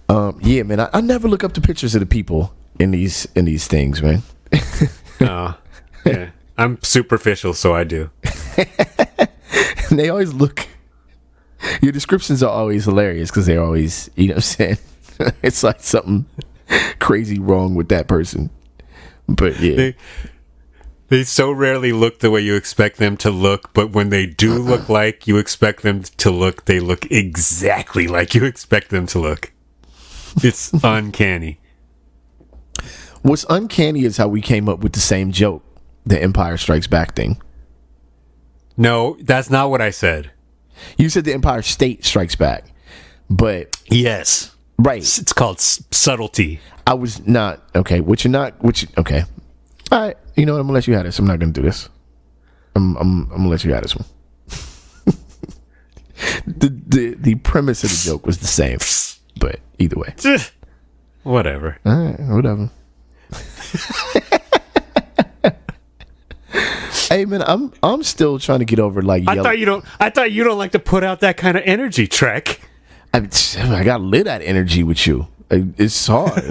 Yeah, man. I never look up the pictures of the people in these things, man. Oh, yeah. I'm superficial, so I do. And they always look. Your descriptions are always hilarious because they're always, you know what I'm saying? It's like something crazy wrong with that person. But yeah. They so rarely look the way you expect them to look, but when they do look like you expect them to look, they look exactly like you expect them to look. It's uncanny. What's uncanny is how we came up with the same joke, the Empire Strikes Back thing. No, that's not what I said. You said the Empire State Strikes Back, but yes, right. It's called subtlety. I was not okay. Okay. All right. You know what? I'm gonna let you have this. I'm not gonna do this. I'm gonna let you have this one. the premise of the joke was the same, but either way, whatever. All right, whatever. Hey man, I'm still trying to get over like. I thought you don't like to put out that kind of energy, Trek. I got to live that energy with you. It's hard.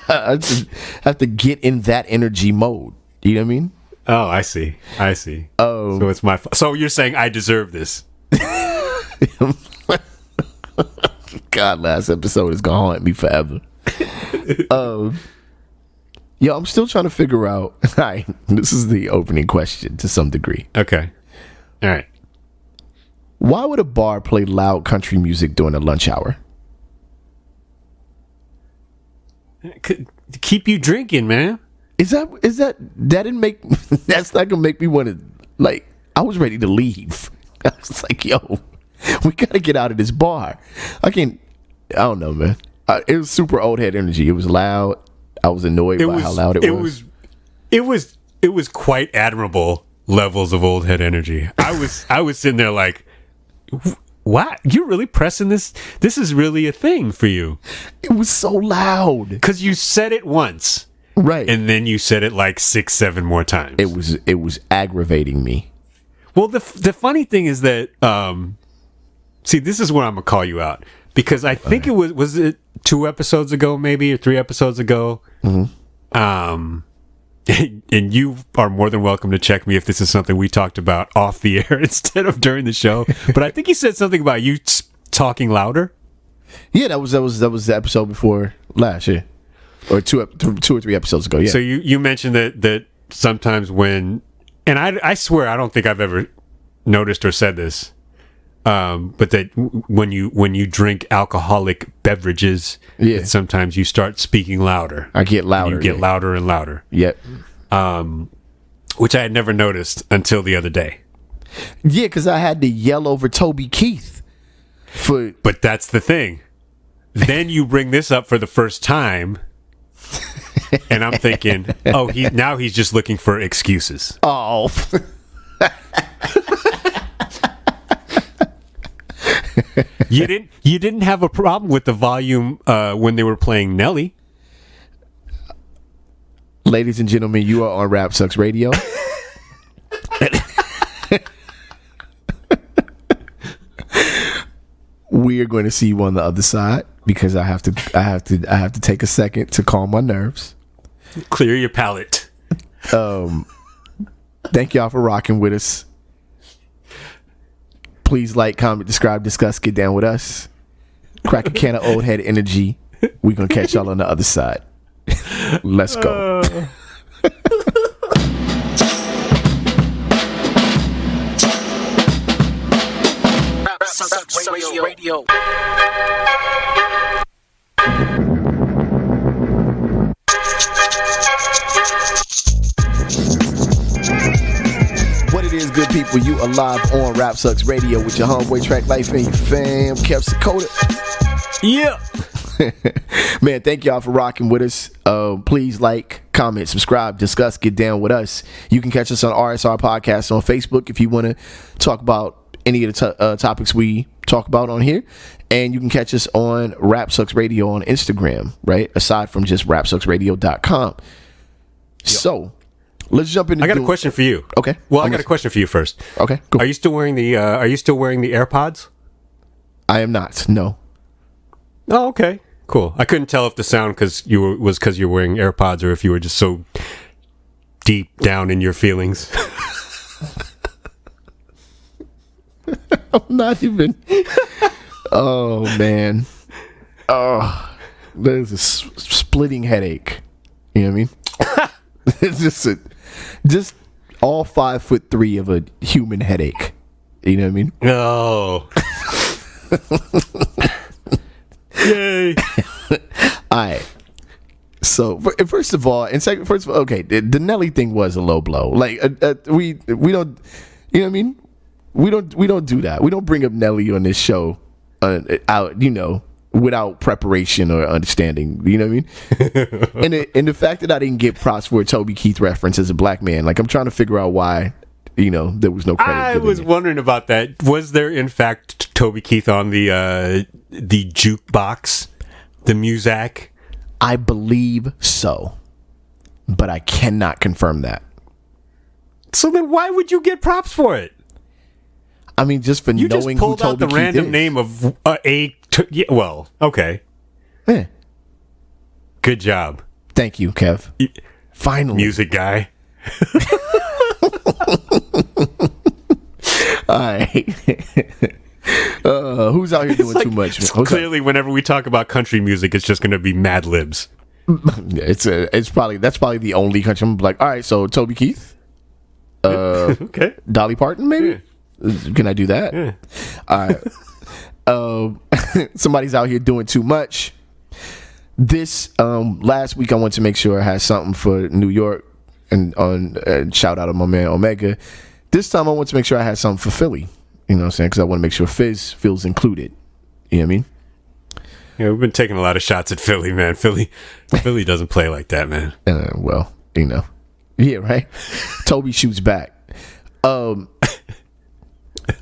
I just have to get in that energy mode. You know what I mean? Oh, I see. Oh, so it's my. So you're saying I deserve this? God, last episode is gonna haunt me forever. Yo, I'm still trying to figure out. Hi, this is the opening question to some degree. Okay. All right. Why would a bar play loud country music during a lunch hour? Keep you drinking, man. That didn't make that's not gonna make me want to, like, I was ready to leave. I was like, yo, we gotta get out of this bar. I don't know, man. It was super old head energy. It was loud. I was annoyed by how loud it was. It was quite admirable levels of old head energy. I was sitting there like, what? You're really pressing this? This is really a thing for you. It was so loud. Because you said it once. Right. And then you said it like 6-7 more times. It was aggravating me. Well, the funny thing is that, see, this is where I'm going to call you out. Because I think it was it 2 episodes ago, maybe, or 3 episodes ago? Mm-hmm. And you are more than welcome to check me if this is something we talked about off the air instead of during the show. But I think you said something about you talking louder. Yeah, that was the episode before last, yeah, or 2 or 3 episodes ago. Yeah. So you mentioned that sometimes when, and I swear I don't think I've ever noticed or said this, but that when you drink alcoholic beverages, yeah, sometimes you start speaking louder. I get louder. You get louder and louder. Yep. Which I had never noticed until the other day. Yeah, because I had to yell over Toby Keith. But that's the thing. Then you bring this up for the first time, and I'm thinking, oh, he's just looking for excuses. Oh. You didn't have a problem with the volume when they were playing Nelly. Ladies and gentlemen, you are on Rap Sucks Radio. We are going to see you on the other side because I have to take a second to calm my nerves. Clear your palate. Thank y'all for rocking with us. Please like, comment, describe, discuss, get down with us. Crack a can of old head energy. We're going to catch y'all on the other side. Let's go. Radio. What it is, good people, you are live on Rap Sucks Radio with your homeboy Track Life and your fam, Kev Sakota. Yeah. Man, thank y'all for rocking with us. Please like, comment, subscribe, discuss, get down with us. You can catch us on RSR Podcast on Facebook if you want to talk about any of the topics we talk about on here. And you can catch us on Rap Sucks Radio on Instagram, right? Aside from just rapsucksradio.com. Yep. So, let's jump into. I got a question for you. Okay. Well, I got a question for you first. Okay. Cool. Are you still wearing the AirPods? I am not. No. Oh, okay. Cool. I couldn't tell if the sound was because you're wearing AirPods or if you were just so deep down in your feelings. I'm not even. Oh man. Oh, there's a splitting headache. You know what I mean? It's just all 5'3" of a human headache. You know what I mean? Oh. Yay. All right. So first of all, okay, the Nelly thing was a low blow. Like we don't, you know what I mean? We don't do that. We don't bring up Nelly on this show out, without preparation or understanding. You know what I mean? and the fact that I didn't get props for a Toby Keith reference as a black man, like I'm trying to figure out why, there was no credit. I was wondering about that. Was there in fact Toby Keith on the jukebox, the Muzak? I believe so, but I cannot confirm that. So then why would you get props for it? I mean, just for you knowing just pulled who Toby out the Keith random is. name of okay. Yeah. Good job. Thank you, Kev. Finally. Music guy. All right. Who's out here doing too much? Clearly, whenever we talk about country music, it's just going to be Mad Libs. That's probably the only country. I'm like, all right, so Toby Keith, okay, Dolly Parton, maybe. Yeah. Can I do that? Yeah. All right. Somebody's out here doing too much. This last week, I wanted to make sure I had something for New York, and shout out to my man Omega. This time, I want to make sure I had something for Philly. You know what I'm saying? Because I want to make sure Fizz feels included. You know what I mean? Yeah, we've been taking a lot of shots at Philly, man. Philly doesn't play like that, man. Well, yeah, right. Toby shoots back.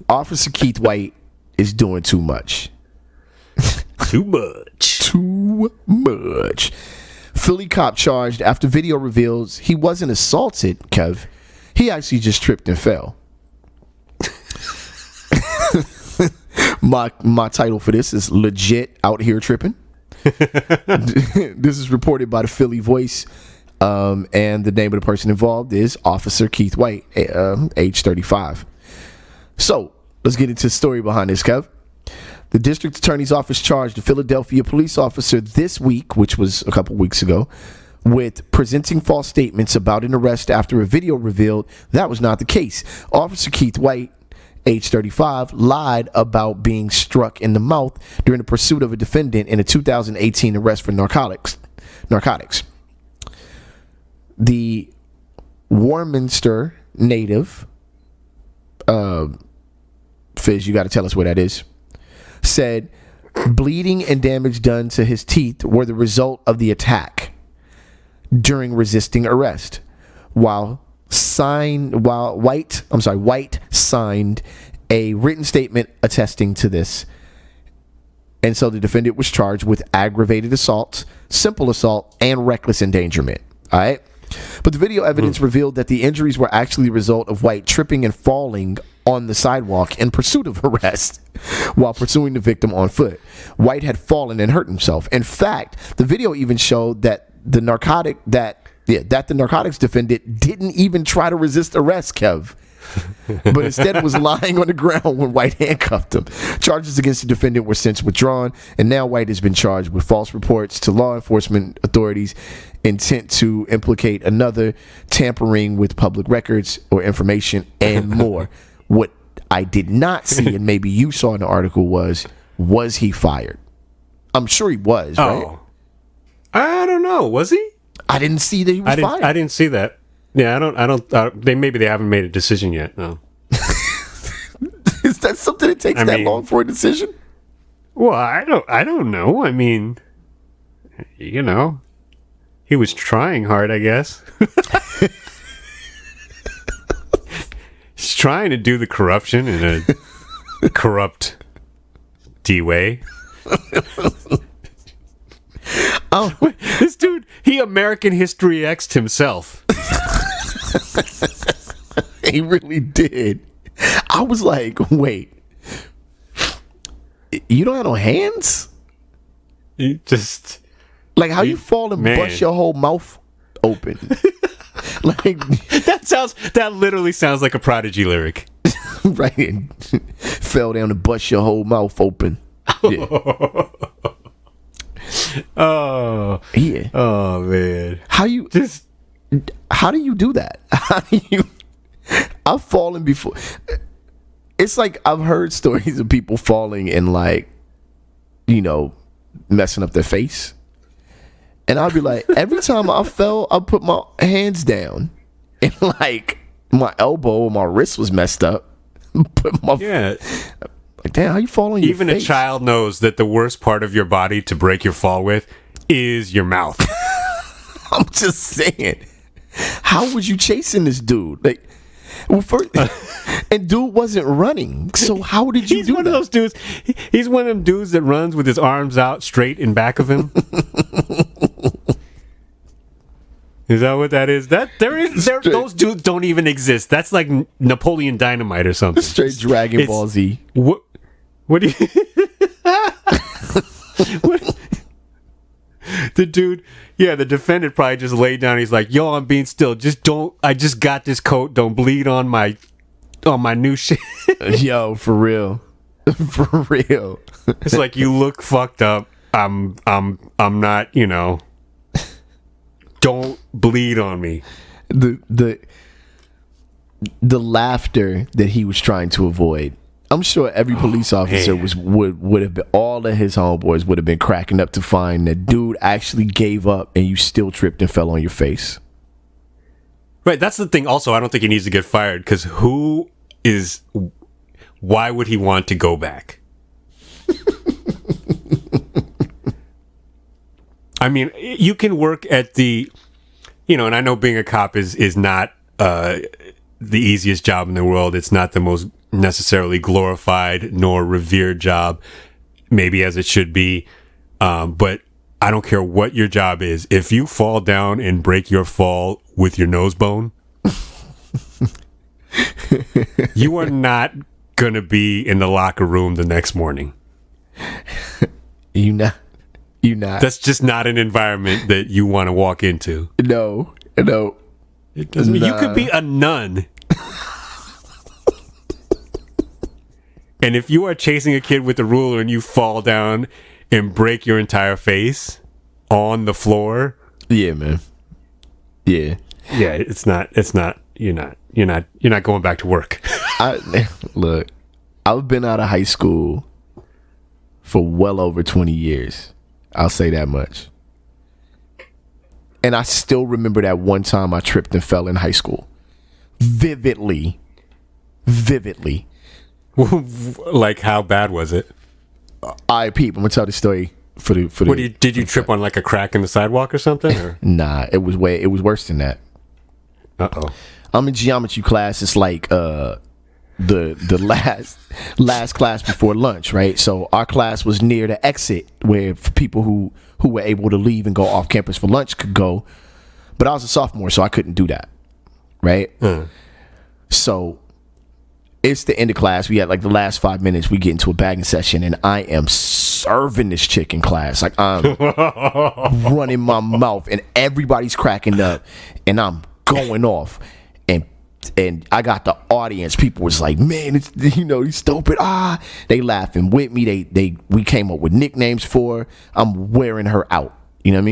Officer Keith White is doing too much. Too much. Too much. Philly cop charged after video reveals he wasn't assaulted, Kev. He actually just tripped and fell. My title for this is legit out here tripping. This is reported by the Philly Voice, and the name of the person involved is Officer Keith White, age 35. So let's get into the story behind this, Kev. The district attorney's office charged a Philadelphia police officer this week, which was a couple weeks ago, with presenting false statements about an arrest after a video revealed that was not the case. Officer Keith White, age 35, lied about being struck in the mouth during the pursuit of a defendant in a 2018 arrest for narcotics. The Warminster native, Fizz, you got to tell us where that is, said bleeding and damage done to his teeth were the result of the attack during resisting arrest. White signed a written statement attesting to this. And so the defendant was charged with aggravated assault, simple assault, and reckless endangerment. All right. But the video evidence revealed that the injuries were actually the result of White tripping and falling on the sidewalk in pursuit of arrest while pursuing the victim on foot. White had fallen and hurt himself. In fact, the video even showed that the narcotics defendant didn't even try to resist arrest, Kev, but instead was lying on the ground when White handcuffed him. Charges against the defendant were since withdrawn, and now White has been charged with false reports to law enforcement authorities, intent to implicate another, tampering with public records or information, and more. What I did not see, and maybe you saw in the article, was he fired? I'm sure he was, right? Oh. I don't know. Was he? I didn't see that he was fired. I didn't see that. Yeah, I don't. Maybe they haven't made a decision yet. No. Is that something that takes long for a decision? Well, I don't know. I mean, he was trying hard, I guess. He's trying to do the corruption in a corrupt D way. Oh, this dude, he American History X'd himself. He really did. I was like, wait, you don't have no hands? You just Like how you fall and man. bust your whole mouth open. Like that literally sounds like a Prodigy lyric. right. And fell down and bust your whole mouth open. Yeah. Oh. Yeah. Oh man. How do you do that? I've fallen before. It's like I've heard stories of people falling and like, messing up their face. And I'll be like, every time I fell, I put my hands down and like my elbow or my wrist was messed up. Like, damn, how you fall on your Even face? a child knows that the worst part of your body to break your fall with is your mouth. I'm just saying, how was you chasing this dude? Like, well, first, and dude wasn't running. So how did you do one that? of those dudes. He's one of them dudes that runs with his arms out straight in back of him. Is that what that is? Those dudes don't even exist. That's like Napoleon Dynamite or something. Straight Dragon Ball Z. What do you? What? The dude, the defendant probably just laid down. He's like, "Yo, I'm being still. Just don't. I just got this coat. Don't bleed on my new shit." Yo, for real, for real. It's like, you look fucked up. I'm not. Don't bleed on me. The laughter that he was trying to avoid. I'm sure every police officer would have been, all of his homeboys would have been cracking up to find that dude actually gave up and you still tripped and fell on your face. Right, that's the thing. Also, I don't think he needs to get fired because why would he want to go back? I mean, you can work at the, and I know being a cop is not the easiest job in the world. It's not the most necessarily glorified nor revered job, maybe as it should be. But I don't care what your job is. If you fall down and break your fall with your nose bone, you are not going to be in the locker room the next morning. You not. That's just not an environment that you want to walk into. No. It doesn't. You could be a nun. And if you are chasing a kid with a ruler and you fall down and break your entire face on the floor. Yeah, man. Yeah. Yeah, it's not, you're not going back to work. Look, I've been out of high school for well over 20 years. I'll say that much. And I still remember that one time I tripped and fell in high school. Vividly. Like, how bad was it? All right, Pete, I'm gonna tell the story for the. Did you trip on like a crack in the sidewalk or something? Or? Nah, it was worse than that. Uh-oh. I'm in geometry class. It's like the last class before lunch, right? So our class was near the exit where people who were able to leave and go off campus for lunch could go. But I was a sophomore, so I couldn't do that, right? So it's the end of class. We had like the last 5 minutes. We get into a bagging session, and I am serving this chick in class. Like, I'm running my mouth, and everybody's cracking up, and I'm going off. And I got the audience. People was like, "Man, it's he's stupid." They laughing with me. We came up with nicknames for her. I'm wearing her out. You know what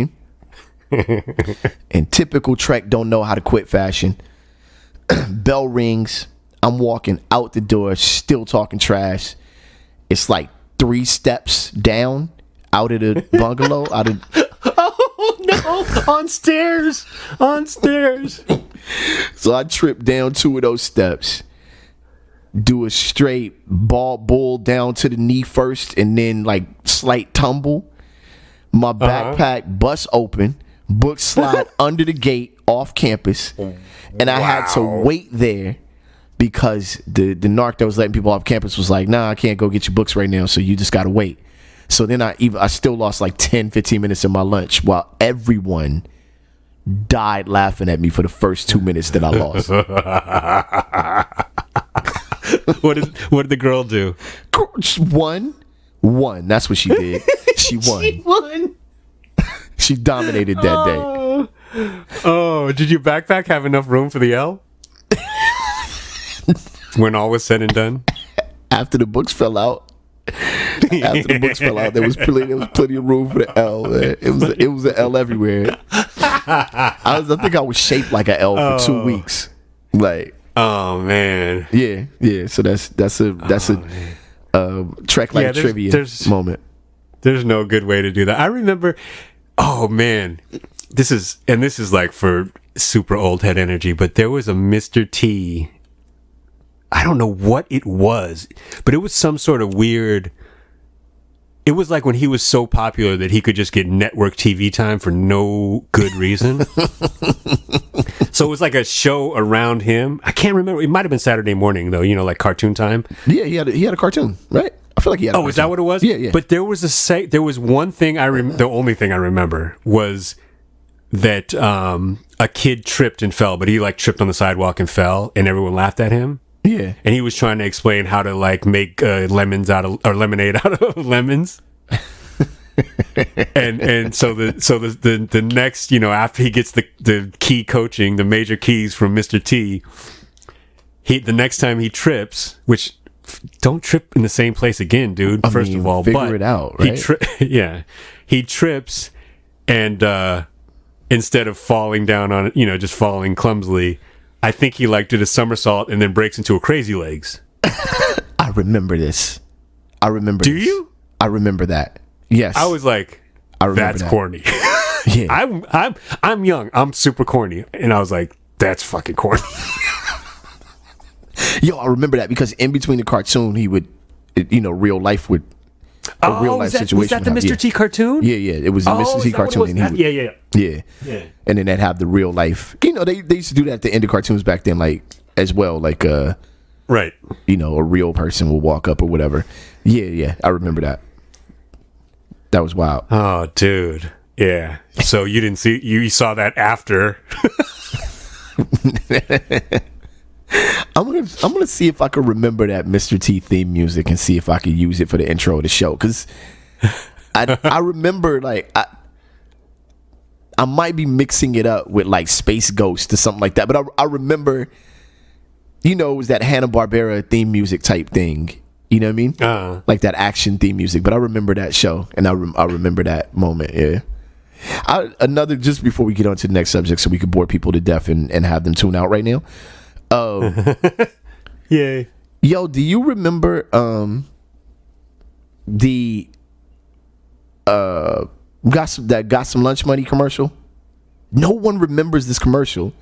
I mean? In typical Trek don't know how to quit fashion. Bell rings. I'm walking out the door, still talking trash. It's like 3 steps down out of the bungalow. Oh no! On stairs. So I trip down 2 of those steps, do a straight bull down to the knee first, and then like slight tumble. My backpack bust open, books slide under the gate off campus, and I had to wait there because the narc that was letting people off campus was like, "Nah, I can't go get your books right now, so you just gotta wait." So then I still lost like 10-15 minutes of my lunch while everyone died laughing at me for the first 2 minutes that I lost. What did the girl do? Just one won. That's what she did. She won. She won. She dominated that day. Oh, did your backpack have enough room for the L? When all was said and done? After the books fell out. There was plenty of room for the L. Man. It was an L everywhere. I think I was shaped like an L for 2 weeks. Like, oh man, yeah. So that's a Trek like trivia moment. There's no good way to do that. I remember. Oh man, this is like for super old head energy. But there was a Mr. T. I don't know what it was, but it was some sort of weird. It was like when he was so popular that he could just get network TV time for no good reason. So it was like a show around him. I can't remember. It might have been Saturday morning though. You know, like cartoon time. Yeah, he had a cartoon, right? I feel like he had. Oh, is that what it was? Yeah. But there was one thing the only thing I remember was that a kid tripped and fell, but he like tripped on the sidewalk and fell, and everyone laughed at him. Yeah, and he was trying to explain how to like make lemonade out of lemons. and so the next, you know, after he gets the key coaching, the major keys from Mr. T, the next time he trips, which don't trip in the same place again, dude. First of all, figure it out, right? He trips, and instead of falling down on it, you know, just falling clumsily, I think he like did a somersault and then breaks into a crazy legs. I remember this. Do you? I remember that. Yes. I was like, that's corny. Yeah. I'm young. I'm super corny. And I was like, that's fucking corny. Yo, I remember that because in between the cartoon, he would, you know, real life situation. Was that the Mr. T cartoon? Yeah. It was the Mr. T cartoon. And Yeah. And then they'd have the real life. You know, they used to do that at the end of cartoons back then, like, as well. Like, right. You know, a real person will walk up or whatever. Yeah. I remember that. That was wild. Oh, dude. Yeah. So you saw that after. I'm gonna see if I can remember that Mr. T theme music and see if I can use it for the intro of the show. Cause I remember like I might be mixing it up with like Space Ghost or something like that. But I remember, you know, it was that Hanna-Barbera theme music type thing. You know what I mean? Like that action theme music. But I remember that show, and I remember that moment. Yeah. Another, just before we get on to the next subject, so we could bore people to death and have them tune out right now. Yay. Yo, do you remember the got some lunch money commercial? No one remembers this commercial.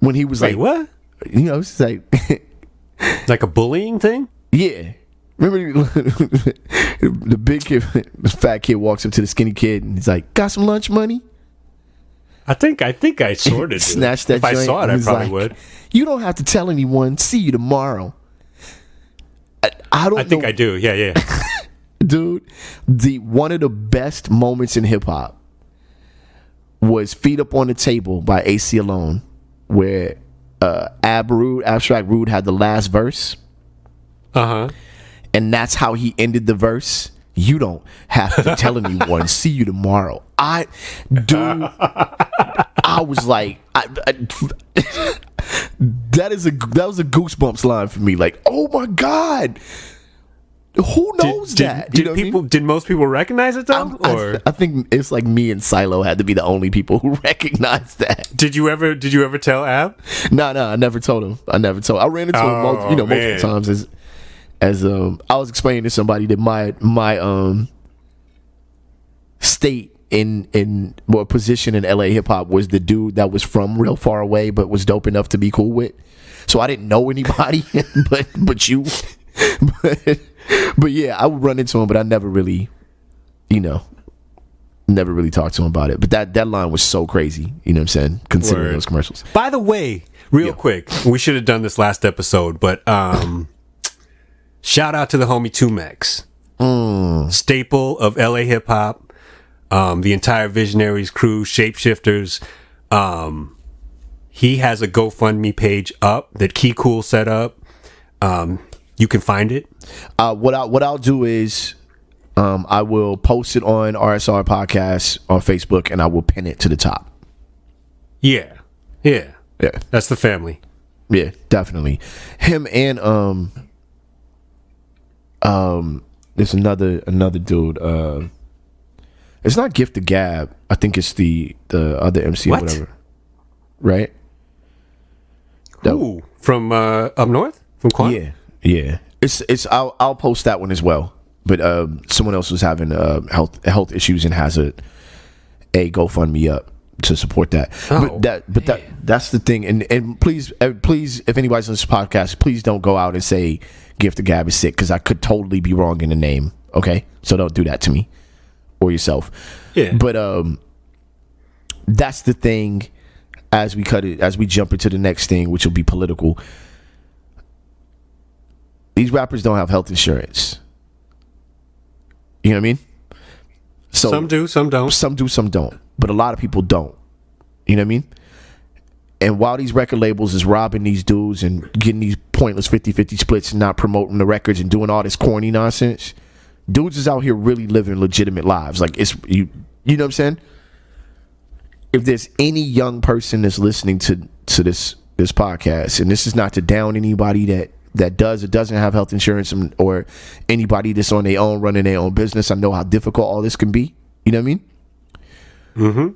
When he was Wait, like, what? You know, it's like like a bullying thing? Yeah. Remember the big kid, the fat kid walks up to the skinny kid and he's like, "Got some lunch money?" I think I sort of snatched that. If I saw it, I probably would. You don't have to tell anyone. See you tomorrow. I think I do. Yeah. Dude, one of the best moments in hip hop was "Feet Up on the Table" by AC Alone, where Abstract Rude had the last verse. And that's how he ended the verse. You don't have to tell anyone. See you tomorrow. I was like, that was a Goosebumps line for me. Like, oh my God, who knows that? Did most people recognize it though? I think it's like me and Silo had to be the only people who recognized that. Did you ever tell Ab? No, I never told him. I ran into him multiple times as I was explaining to somebody that my state in position in LA hip hop was the dude that was from real far away but was dope enough to be cool with. So I didn't know anybody but you. But yeah, I would run into him, but I never really talked to him about it. But that line was so crazy, you know what I'm saying? Considering those commercials. By the way, real quick, we should have done this last episode, but shout out to the homie 2Mex. Staple of LA hip hop. The entire Visionaries crew, Shapeshifters. He has a GoFundMe page up that Key Cool set up. You can find it. What I'll do is I will post it on RSR Podcast on Facebook, and I will pin it to the top. Yeah. That's the family. Yeah, definitely. Him and there's another dude. It's not Gift the Gab. I think it's the other MC or whatever. Right? Who? From up north? From Quan? Yeah. It's I'll post that one as well. But someone else was having health issues and has a GoFundMe up to support that. Oh, that's the thing. And please, if anybody's on this podcast, please don't go out and say Gift the Gab is sick, because I could totally be wrong in the name. Okay, so don't do that to me or yourself. Yeah. But that's the thing. As we jump into the next thing, which will be political. These rappers don't have health insurance. You know what I mean? So some do, some don't. Some do, some don't. But a lot of people don't. You know what I mean? And while these record labels is robbing these dudes and getting these pointless 50-50 splits and not promoting the records and doing all this corny nonsense, dudes is out here really living legitimate lives. Like, it's you know what I'm saying? If there's any young person that's listening to this podcast, and this is not to down anybody that does or doesn't have health insurance, or anybody that's on their own, running their own business. I know how difficult all this can be. You know what I mean? Mm-hmm.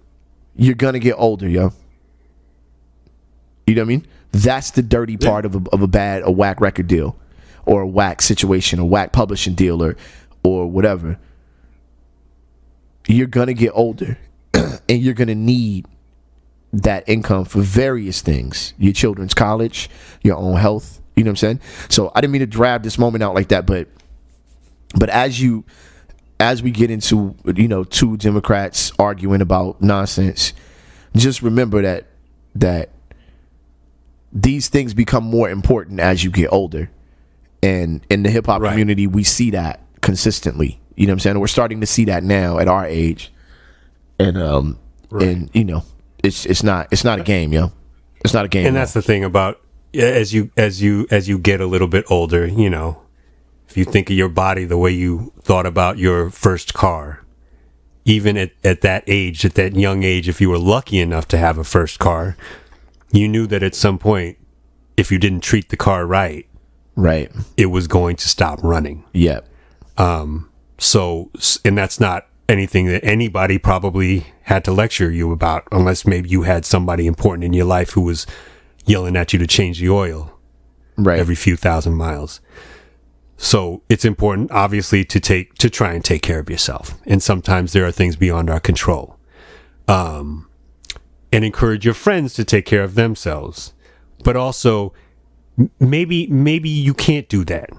You're gonna get older, yo. You know what I mean? That's the dirty part of a whack record deal, or a whack situation, a whack publishing deal, or whatever. You're gonna get older, and you're gonna need that income for various things: your children's college, your own health. You know what I'm saying? So I didn't mean to drag this moment out like that, but as we get into, two Democrats arguing about nonsense, just remember that these things become more important as you get older. And in the hip hop community, we see that consistently. You know what I'm saying? We're starting to see that now at our age. And and it's not a game, yo. It's not a game. And that's the thing about as you get a little bit older, if you think of your body the way you thought about your first car, even at that age, at that young age, if you were lucky enough to have a first car, you knew that at some point, if you didn't treat the car right, it was going to stop running. Yep. So, and that's not anything that anybody probably had to lecture you about, unless maybe you had somebody important in your life who was yelling at you to change the oil every few thousand miles. So it's important, obviously, to try and take care of yourself. And sometimes there are things beyond our control. And encourage your friends to take care of themselves. But also, maybe you can't do that.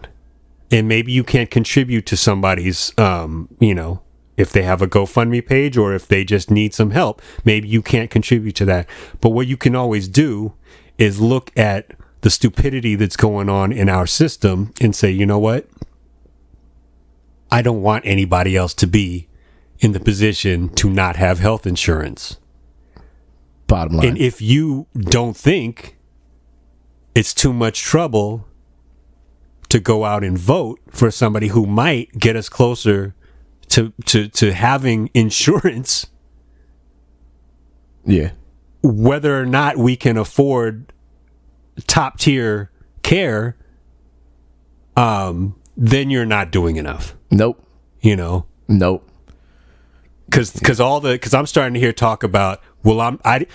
And maybe you can't contribute to somebody's, if they have a GoFundMe page or if they just need some help, maybe you can't contribute to that. But what you can always do is look at the stupidity that's going on in our system and say, you know what? I don't want anybody else to be in the position to not have health insurance. Bottom line. And if you don't think it's too much trouble to go out and vote for somebody who might get us closer to having insurance, whether or not we can afford top tier care, then you're not doing enough. Nope. Nope. Because I'm starting to hear talk about, I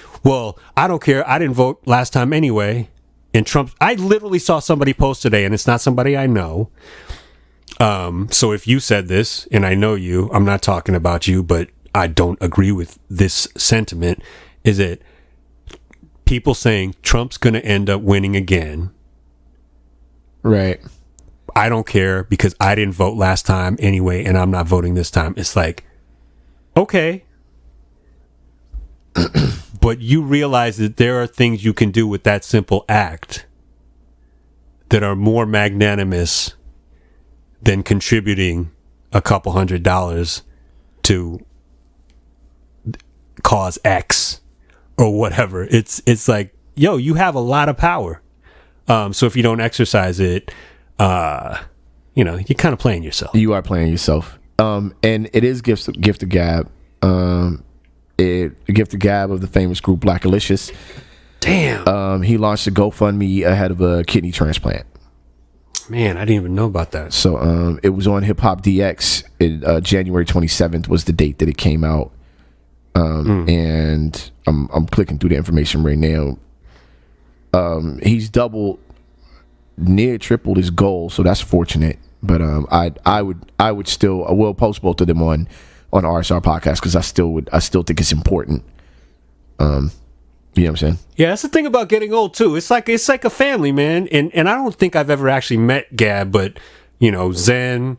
don't care. I didn't vote last time anyway. And Trump, I literally saw somebody post today, and it's not somebody I know. So if you said this, and I know you, I'm not talking about you, but I don't agree with this sentiment, is that people saying Trump's going to end up winning again. Right. I don't care because I didn't vote last time anyway, and I'm not voting this time. It's like, okay. But you realize that there are things you can do with that simple act that are more magnanimous than contributing a couple $100 to cause X or whatever. It's like, yo, you have a lot of power. So if you don't exercise it, you're kind of playing yourself. You are playing yourself. And it is gift of gab. Gift of gab of the famous group Black Alicious. Damn. He launched a GoFundMe ahead of a kidney transplant. Man, I didn't even know about that. So it was on Hip Hop DX. January 27th was the date that it came out. And I'm clicking through the information right now. He's near tripled his goal, so that's fortunate. But I will post both of them on RSR podcast because I still think it's important. You know what I'm saying? Yeah, that's the thing about getting old too. It's like a family, man. And I don't think I've ever actually met Gab, but Zen,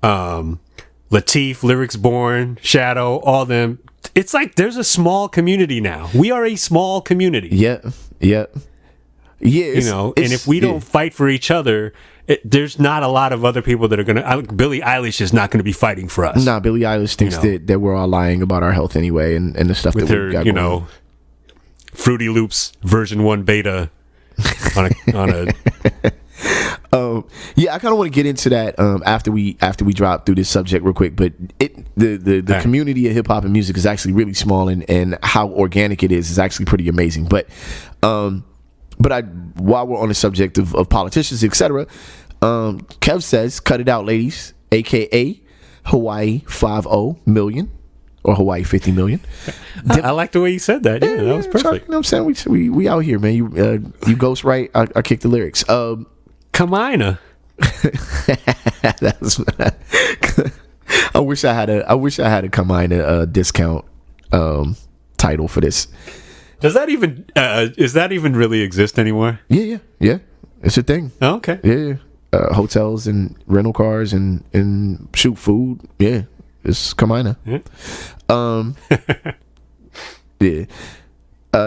Latif, Lyrics Born, Shadow, all them. It's like there's a small community now. We are a small community. Yeah. And if we don't fight for each other, there's not a lot of other people that are gonna. Billie Eilish is not gonna be fighting for us. Nah, Billie Eilish thinks that we're all lying about our health anyway, and the stuff with that her, we got going on. Fruity Loops version 1 beta on a I kind of want to get into that after we drop through this subject real quick, but the community of hip hop and music is actually really small, and how organic it is actually pretty amazing. But while we're on the subject of politicians, etc., Kev says, "Cut it out, ladies," aka Hawaii 50 million. Or Hawaii 50 million. I like the way you said that. Yeah, that was perfect. You know what I'm saying? We out here, man. You ghost right. I kick the lyrics. Kamina. I wish I had a Kamina discount title for this. Does that even is that even really exist anymore? Yeah. It's a thing. Oh, okay. Yeah. Hotels and rental cars and shoot food. Yeah. It's Kamina. Yeah.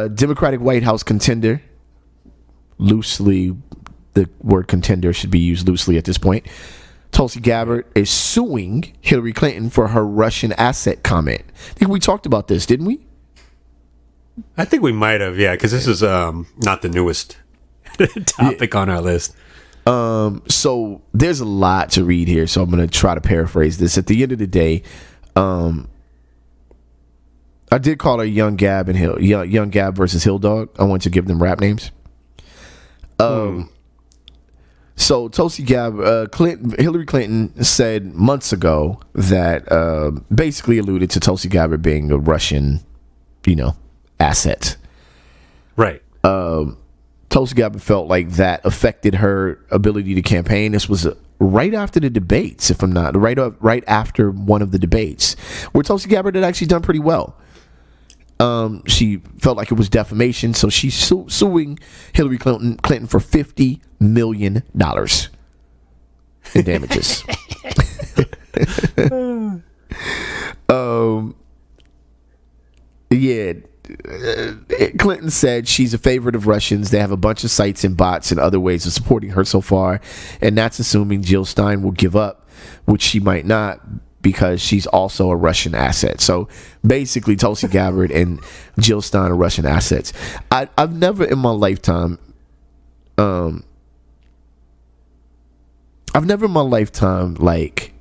Democratic White House contender. Loosely, the word contender should be used loosely at this point. Tulsi Gabbard is suing Hillary Clinton for her Russian asset comment. I think we talked about this, didn't we? I think we might have, yeah, because this is not the newest topic on our list. So there's a lot to read here, so I'm going to try to paraphrase this. At the end of the day, I did call her Young Gab and Young Gab versus Hill Dog. I want to give them rap names. So Tulsi Gabbard, Hillary Clinton said months ago that basically alluded to Tulsi Gabbard being a Russian, asset. Right. Tulsi Gabbard felt like that affected her ability to campaign. This was right after the debates, if I'm not right after one of the debates, where Tulsi Gabbard had actually done pretty well. She felt like it was defamation, so she's suing Hillary Clinton for $50 million in damages. Clinton said she's a favorite of Russians. They have a bunch of sites and bots and other ways of supporting her so far, and that's assuming Jill Stein will give up, which she might not, because she's also a Russian asset. So basically, Tulsi Gabbard and Jill Stein are Russian assets. I've never in my lifetime, like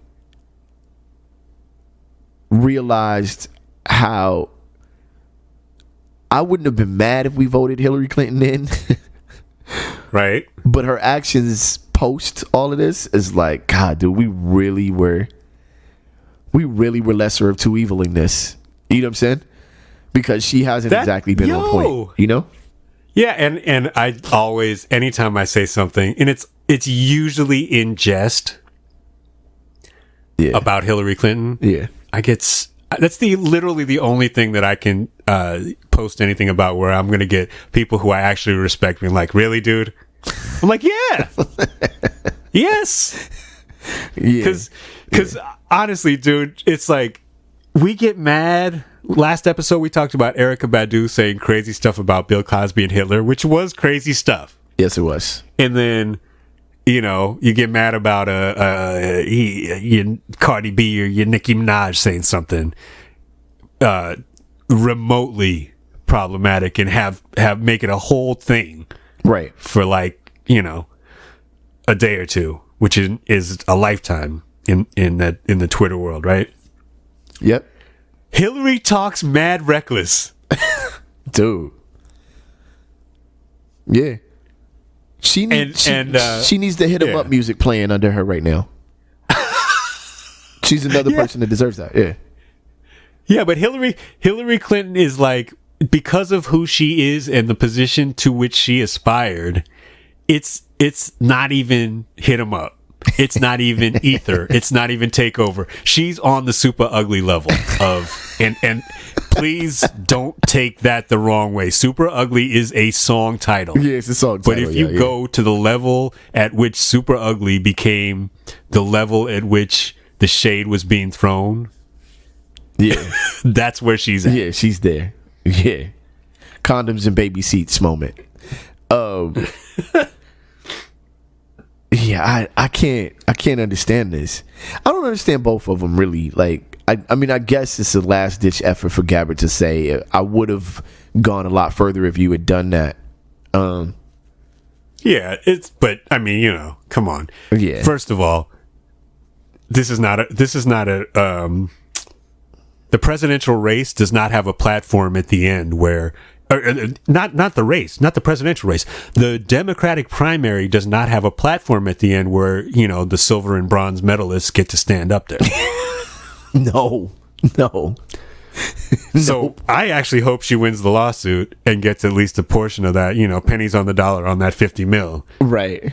realized how I wouldn't have been mad if we voted Hillary Clinton in. Right. But her actions post all of this is like, God, dude, we really were lesser of two evil in this. You know what I'm saying? Because she hasn't exactly been on point. Yeah, and I always, anytime I say something, and it's usually in jest about Hillary Clinton. Yeah. That's literally the only thing that I can post anything about where I'm going to get people who I actually respect being like, really, dude? I'm like, yeah. Yes. Because honestly, dude, it's like we get mad. Last episode, we talked about Erykah Badu saying crazy stuff about Bill Cosby and Hitler, which was crazy stuff. Yes, it was. And then, you get mad about your Cardi B or your Nicki Minaj saying something remotely problematic and have make it a whole thing, right? For like a day or two, which is a lifetime. in the Twitter world, right? Yep. Hillary talks mad reckless. Dude. Yeah. She needs to hit him up music playing under her right now. She's another person that deserves that. Yeah. Yeah, but Hillary Clinton is like, because of who she is and the position to which she aspired, it's not even hit him up. It's not even ether. It's not even takeover. She's on the super ugly level of and please don't take that the wrong way. Super ugly is a song title. Yeah, it's a song title. But if you go to the level at which super ugly became the level at which the shade was being thrown, yeah, that's where she's at. Yeah, she's there. Yeah. Condoms and baby seats moment. Yeah, I can't understand this. I don't understand both of them really. Like, I mean, I guess it's a last ditch effort for Gabbard to say I would have gone a lot further if you had done that. Yeah, but I mean, you know, come on. Yeah. First of all, this is not a the presidential race does not have a platform at the end where not the race, not the presidential race. The Democratic primary does not have a platform at the end where, you know, the silver and bronze medalists get to stand up there. No. So I actually hope she wins the lawsuit and gets at least a portion of that, you know, pennies on the dollar on that 50 mil. Right.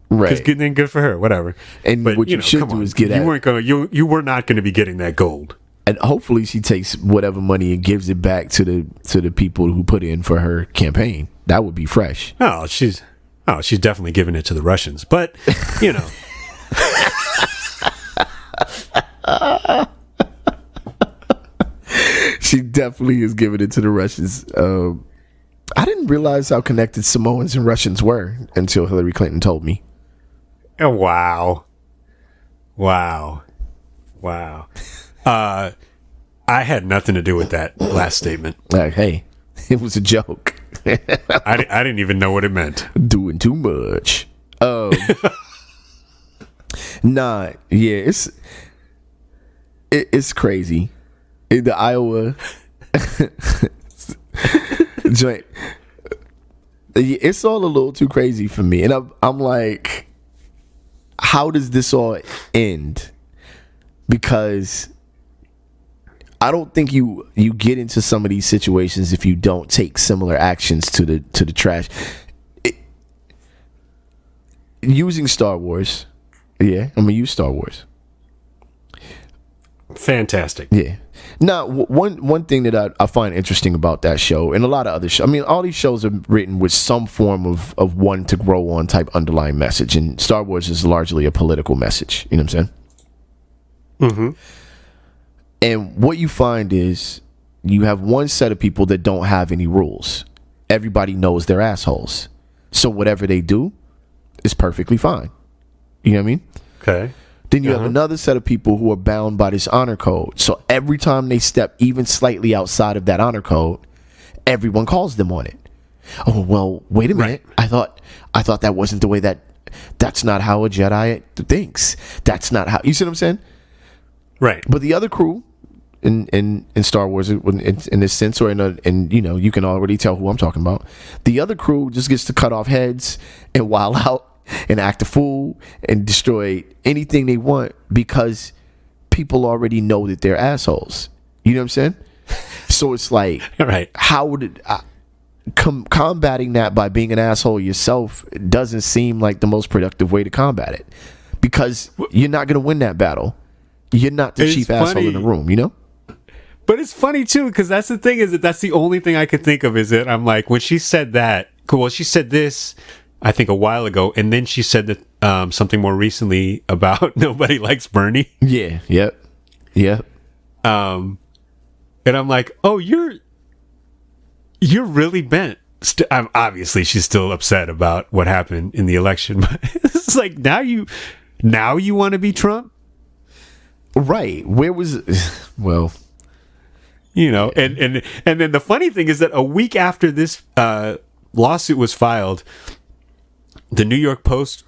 Because good for her, whatever. And but what you should do is get you were not going to be getting that gold. And hopefully she takes whatever money and gives it back to the people who put in for her campaign. That would be fresh. Oh, she's definitely giving it to the Russians. But, you know. She definitely is giving it to the Russians. I didn't realize how connected Samoans and Russians were until Hillary Clinton told me. Oh, wow. I had nothing to do with that last statement. Like, hey, it was a joke. I didn't even know what it meant. Doing too much. Nah, yeah, it's crazy. In the Iowa joint, it's all a little too crazy for me, and I'm like, how does this all end? Because I don't think you get into some of these situations if you don't take similar actions to the trash. Using Star Wars, yeah, I'm gonna use Star Wars. Fantastic. Yeah. Now, one thing that I find interesting about that show, and a lot of other shows, I mean, all these shows are written with some form of one to grow on type underlying message, and Star Wars is largely a political message. You know what I'm saying? Mm-hmm. And what you find is you have one set of people that don't have any rules. Everybody knows they're assholes. So whatever they do is perfectly fine. You know what I mean? Okay. Then you have another set of people who are bound by this honor code. So every time they step even slightly outside of that honor code, everyone calls them on it. Oh, well, wait a minute. Right. I thought that wasn't the way that's not how a Jedi thinks. That's not how, you see what I'm saying? Right. But the other crew in Star Wars, in this sense, or in you know, you can already tell who I'm talking about. The other crew just gets to cut off heads and wild out and act a fool and destroy anything they want because people already know that they're assholes. You know what I'm saying? So it's like, right. How would it combating that by being an asshole yourself doesn't seem like the most productive way to combat it, because you're not going to win that battle. You're not the chief asshole in the room, you know? But it's funny too, because that's the thing, is that that's the only thing I could think of, is that I'm like, when she said that, well, she said this I think a while ago, and then she said that something more recently about nobody likes Bernie. Yeah. Yep. And I'm like, oh, you're really bent. Obviously, she's still upset about what happened in the election, but it's like now you want to be Trump, right? Where was well, you know? And then the funny thing is that a week after this lawsuit was filed, the New York Post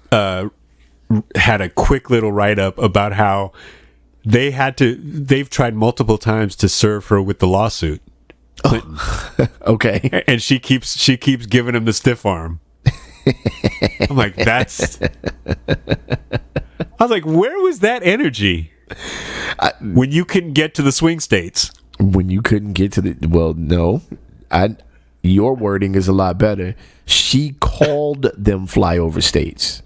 had a quick little write-up about how they've tried multiple times to serve her with the lawsuit. Clinton. Okay. And she keeps giving him the stiff arm. I'm like, I was like, where was that energy when you couldn't get to the swing states? When you couldn't get to the, well, no, your wording is a lot better. She called them flyover states.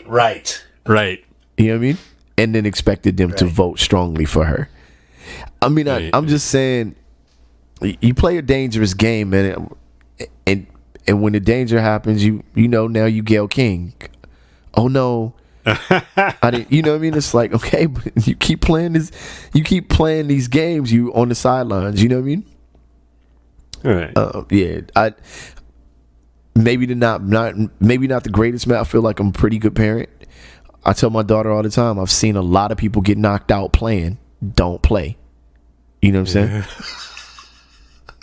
Right. You know what I mean? And then expected them to vote strongly for her. I mean, I'm just saying, you play a dangerous game, man, and when the danger happens, you know now you Gayle King. Oh no, I didn't. You know what I mean? It's like, okay, but you keep playing these games. You on the sidelines. You know what I mean? All right. Yeah, maybe not the greatest man. I feel like I'm a pretty good parent. I tell my daughter all the time, I've seen a lot of people get knocked out playing. Don't play. You know what I'm saying?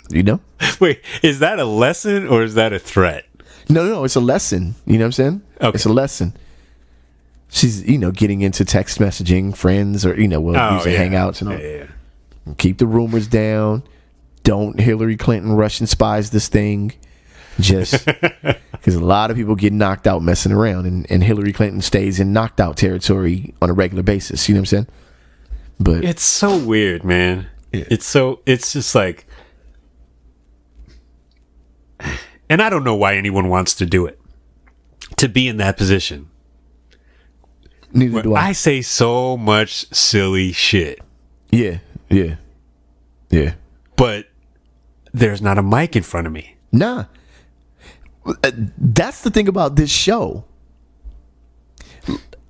You know? Wait, is that a lesson or is that a threat? No, it's a lesson. You know what I'm saying? Okay. It's a lesson. She's, getting into text messaging, friends, or, using hangouts and all. Yeah. Keep the rumors down. Don't Hillary Clinton Russian spies this thing. Just because a lot of people get knocked out messing around, and Hillary Clinton stays in knocked out territory on a regular basis. You know what I'm saying? But it's so weird, man. Yeah. It's just like, and I don't know why anyone wants to do it, to be in that position. Neither do I. I say so much silly shit. Yeah. But there's not a mic in front of me. Nah. That's the thing about this show.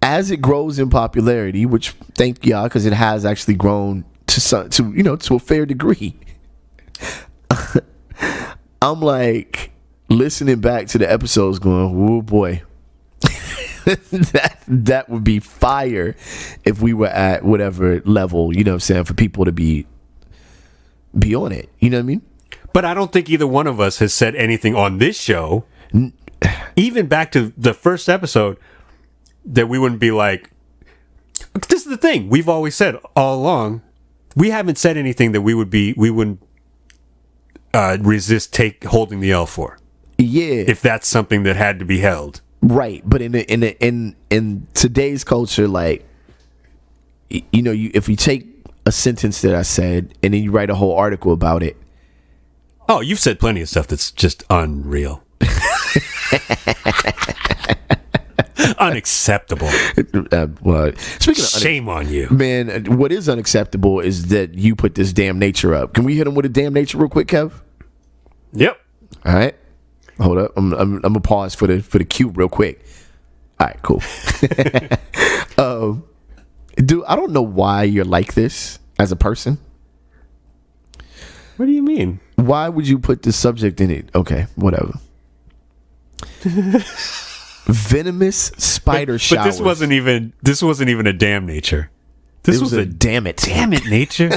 As it grows in popularity, which thank y'all, because it has actually grown to a fair degree. I'm like listening back to the episodes, going, "Oh boy, that would be fire if we were at whatever level." You know what I'm saying? For people to be on it. You know what I mean? But I don't think either one of us has said anything on this show, even back to the first episode, that we wouldn't be like, this is the thing we've always said all along. We haven't said anything that we wouldn't resist holding the L for. Yeah. If that's something that had to be held. Right. But in today's culture, like, if you take a sentence that I said and then you write a whole article about it. Oh, you've said plenty of stuff that's just unreal. Unacceptable. Well, speaking of shame on you, man. What is unacceptable is that you put this Damn Nature up. Can we hit him with a Damn Nature real quick, Kev? Yep. All right. Hold up. I'm gonna pause for the cue real quick. All right. Cool. Dude, I don't know why you're like this as a person. What do you mean? Why would you put this subject in it? Okay, whatever. Venomous spider showers. But this wasn't even a Damn Nature. This was a Dammitt Nature.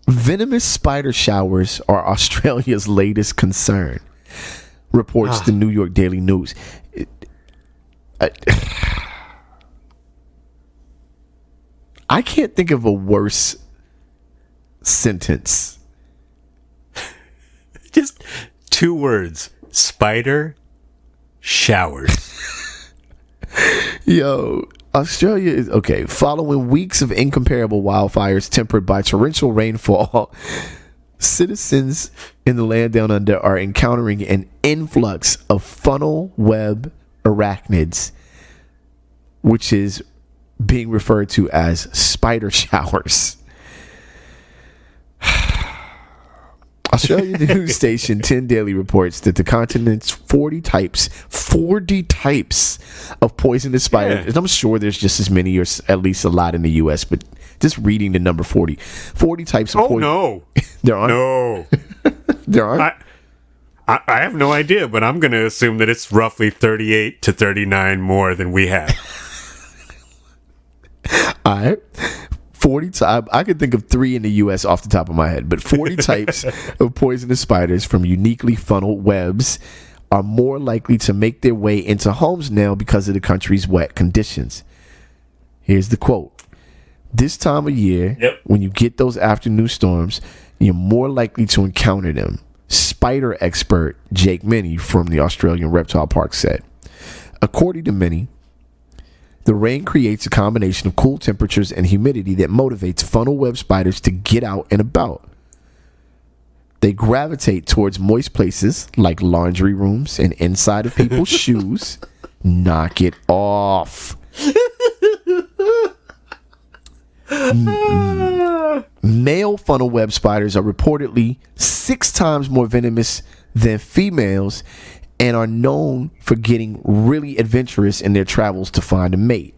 Venomous spider showers are Australia's latest concern, reports the New York Daily News. I can't think of a worse sentence. Just 2 words. Spider showers. Yo, Australia is okay. Following weeks of incomparable wildfires tempered by torrential rainfall, citizens in the land down under are encountering an influx of funnel web arachnids, which is being referred to as spider showers. Australian news station 10 Daily reports that the continent's 40 types of poisonous spiders, and I'm sure there's just as many or at least a lot in the US, but just reading the number 40 types of poison. Oh, no. There aren't? No. There aren't? I have no idea, but I'm going to assume that it's roughly 38 to 39 more than we have. All right. 40 types. I could think of 3 in the U.S. off the top of my head, but 40 types of poisonous spiders from uniquely funneled webs are more likely to make their way into homes now because of the country's wet conditions. Here's the quote. This time of year, when you get those afternoon storms, you're more likely to encounter them. Spider expert Jake Minnie from the Australian Reptile Park said. According to Minnie, the rain creates a combination of cool temperatures and humidity that motivates funnel web spiders to get out and about. They gravitate towards moist places like laundry rooms and inside of people's shoes. Knock it off. Male funnel web spiders are reportedly 6 times more venomous than females and are known for getting really adventurous in their travels to find a mate.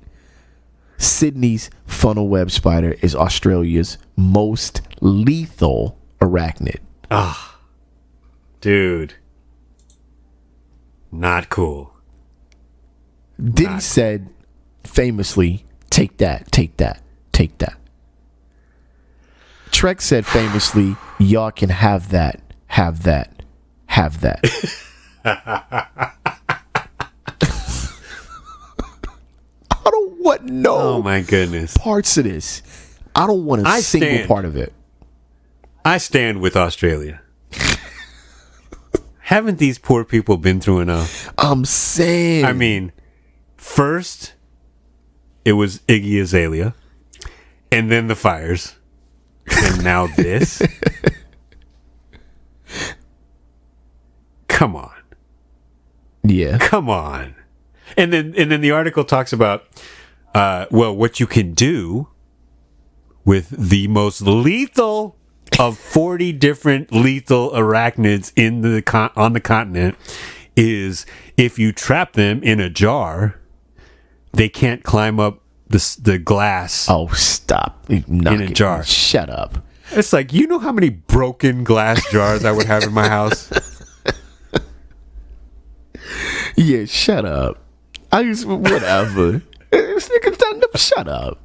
Sydney's funnel web spider is Australia's most lethal arachnid. Ah, dude. Not cool. Diddy said famously, take that, take that, take that. Trek said famously, y'all can have that, have that, have that. I don't want Oh my goodness. parts of this. I don't want a single part of it. I stand with Australia. Haven't these poor people been through enough? I'm saying. I mean, first it was Iggy Azalea, and then the fires, and now this. Come on. Yeah. Come on. And then the article talks about what you can do with the most lethal of 40 different lethal arachnids in on the continent is if you trap them in a jar, they can't climb up the glass. Oh, stop. In a jar. Shut up. It's like, you know how many broken glass jars I would have in my house? Yeah, shut up. Whatever. This nigga, shut up.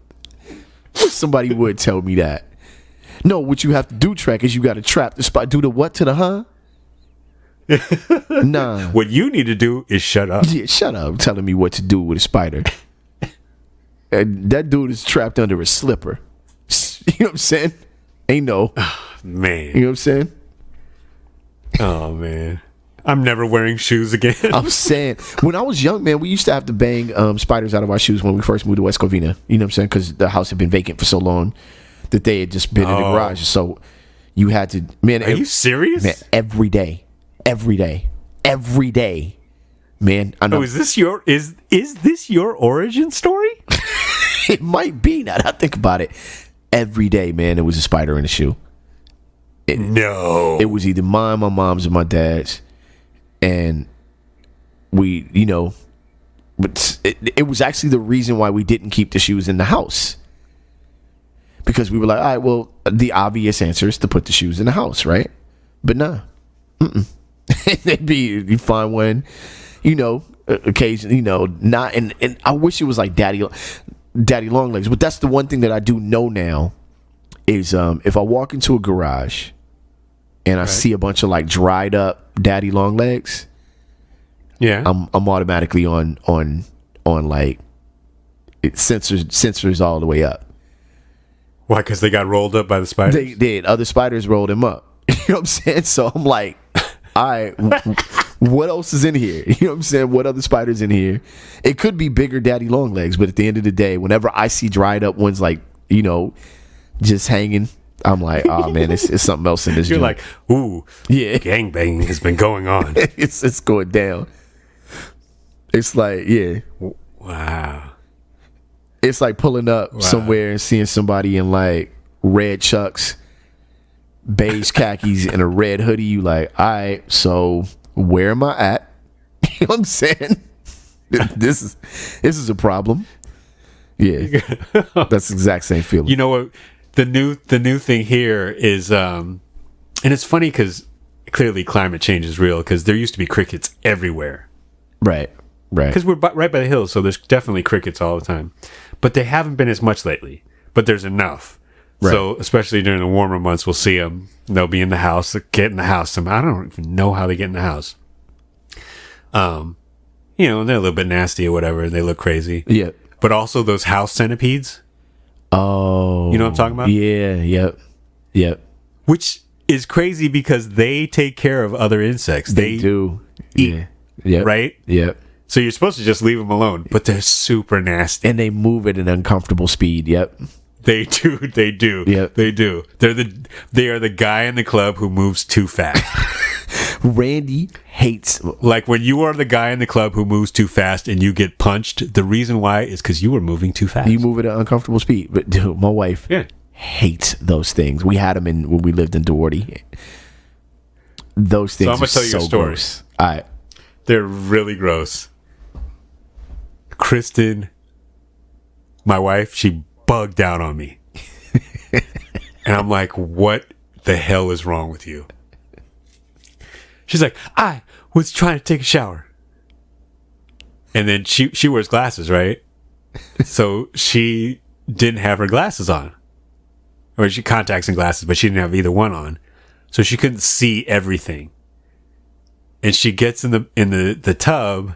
Wish somebody would tell me that. No, what you have to do, Trek, is you got to trap the spot. Do the what to the huh? Nah. What you need to do is shut up. Yeah, shut up telling me what to do with a spider. That dude is trapped under a slipper. You know what I'm saying? Ain't no. Man. You know what I'm saying? Oh, man. I'm never wearing shoes again. I'm saying, when I was young, man, we used to have to bang spiders out of our shoes when we first moved to West Covina. You know what I'm saying? Because the house had been vacant for so long that they had just been in the garage. So you had to, man. Are you serious? Man, every day, man. I know. Oh, is this your origin story? It might be. Now that I think about it, every day, man, there was a spider in the shoe. No, it was either mine, my mom's, or my dad's. And we, but it was actually the reason why we didn't keep the shoes in the house. Because we were like, all right, well, the obvious answer is to put the shoes in the house, right? But nah. They'd be, you find one, occasionally, not, and I wish it was like daddy long legs. But that's the one thing that I do know now is if I walk into a garage and I see a bunch of like dried up daddy long legs, yeah, I'm automatically on like sensors all the way up. Why? Because they got rolled up by the spiders? They did. Other spiders rolled them up. You know what I'm saying? So I'm like, all right, what else is in here? You know what I'm saying? What other spiders in here? It could be bigger daddy long legs, but at the end of the day, whenever I see dried up ones like, just hanging, I'm like, oh man, it's something else in this. You're joint. like, ooh, yeah, gangbang has been going on. it's going down. It's like, yeah, wow. It's like pulling up somewhere and seeing somebody in like red chucks, beige khakis, and a red hoodie. You like, all right, so where am I at? You know what I'm saying? This is a problem. Yeah, that's the exact same feeling. You know what? The new thing here is, and it's funny because clearly climate change is real. Because there used to be crickets everywhere, right? Because we're right by the hills, so there's definitely crickets all the time. But they haven't been as much lately. But there's enough. Right. So especially during the warmer months, we'll see them. They'll be in the house. Get in the house. I don't even know how they get in the house. You know, they're a little bit nasty or whatever. They look crazy. Yeah. But also those house centipedes. Oh. You know what I'm talking about? Yeah. Yep. Yep. Which is crazy because they take care of other insects. They do. Eat, Yeah. Yep. right? Yep. So you're supposed to just leave them alone, but they're super nasty. And they move at an uncomfortable speed. Yep. They do. They do. Yep. They do. They are the guy in the club who moves too fast. Randy hates. Like when you are the guy in the club who moves too fast and you get punched, the reason why is because you were moving too fast. You move at an uncomfortable speed. But dude, my wife hates those things. We had them when we lived in Doherty. Those things. So I'm gonna tell you a story. Gross. All right. They're really gross. Kristen, my wife, she bugged out on me. And I'm like, what the hell is wrong with you? She's like, I was trying to take a shower. And then she wears glasses, right? So she didn't have her glasses on. Or she contacts and glasses, but she didn't have either one on. So she couldn't see everything. And she gets in the tub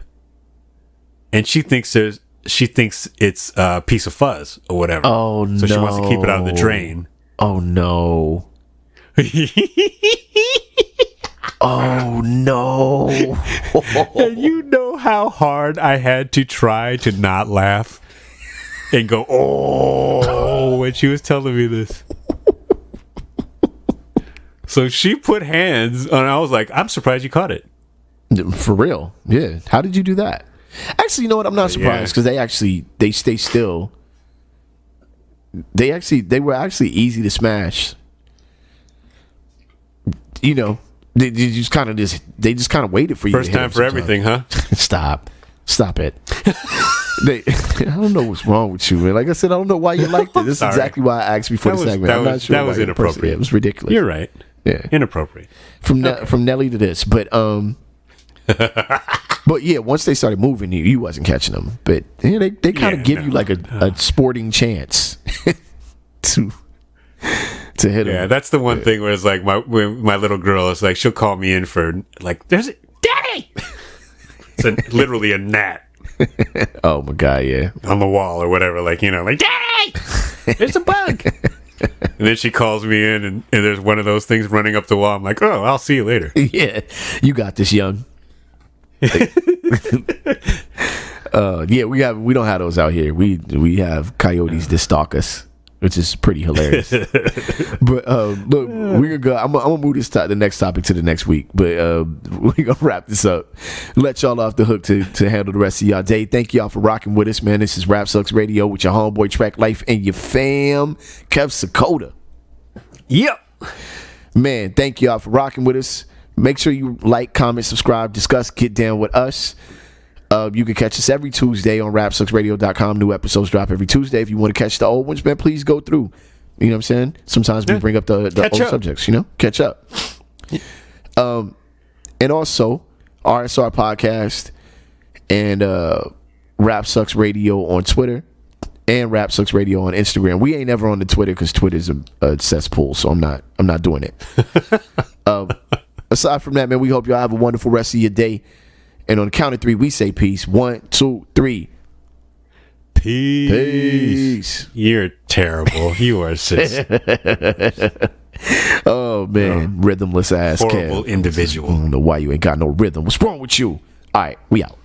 and she thinks it's a piece of fuzz or whatever. Oh no. So she wants to keep it out of the drain. Oh no. Oh no. And you know how hard I had to try to not laugh and go, oh, when she was telling me this. So she put hands on, I was like, I'm surprised you caught it. For real. Yeah. How did you do that? Actually, you know what? I'm not surprised because they stay still. They were actually easy to smash. You know, they just kind of waited for you. First time for everything, huh? Stop it. I don't know what's wrong with you, man. Like I said, I don't know why you liked it. This is exactly why I asked before the segment. I'm not sure. That was inappropriate. It was ridiculous. You're right. Yeah, inappropriate. From Nelly to this, but but yeah, once they started moving, you wasn't catching them. But yeah, they kind of give you like a sporting chance to hit them. Yeah, that's the one thing where it's like my little girl is like, she'll call me in for like, there's a daddy. It's literally a gnat. Oh my god, yeah, on the wall or whatever, like, you know, like, daddy, there's a bug. And then she calls me in and there's one of those things running up the wall. I'm like, oh, I'll see you later. Yeah, you got this, young. Yeah, we don't have those out here. We have coyotes that stalk us, which is pretty hilarious. But look, we're gonna go. I'm gonna move the next topic to the next week. But we're gonna wrap this up. Let y'all off the hook to handle the rest of y'all day. Thank y'all for rocking with us, man. This is Rap Sucks Radio with your homeboy Track Life and your fam, Kev Sakota. Yep. Man, thank y'all for rocking with us. Make sure you like, comment, subscribe, discuss, get down with us. You can catch us every Tuesday on rapsucksradio.com. New episodes drop every Tuesday. If you want to catch the old ones, man, please go through. You know what I'm saying? Sometimes we bring up the old subjects, you know? Catch up. And also, RSR Podcast and Rap Sucks Radio on Twitter and Rap Sucks Radio on Instagram. We ain't ever on the Twitter because Twitter's a cesspool, so I'm not doing it. Aside from that, man, we hope y'all have a wonderful rest of your day. And on the count of three, we say peace. 1, 2, 3. Peace. You're terrible. You are sis. Oh, man. Rhythmless ass horrible Kev. individual. I don't know why you ain't got no rhythm. What's wrong with you? All right, we out.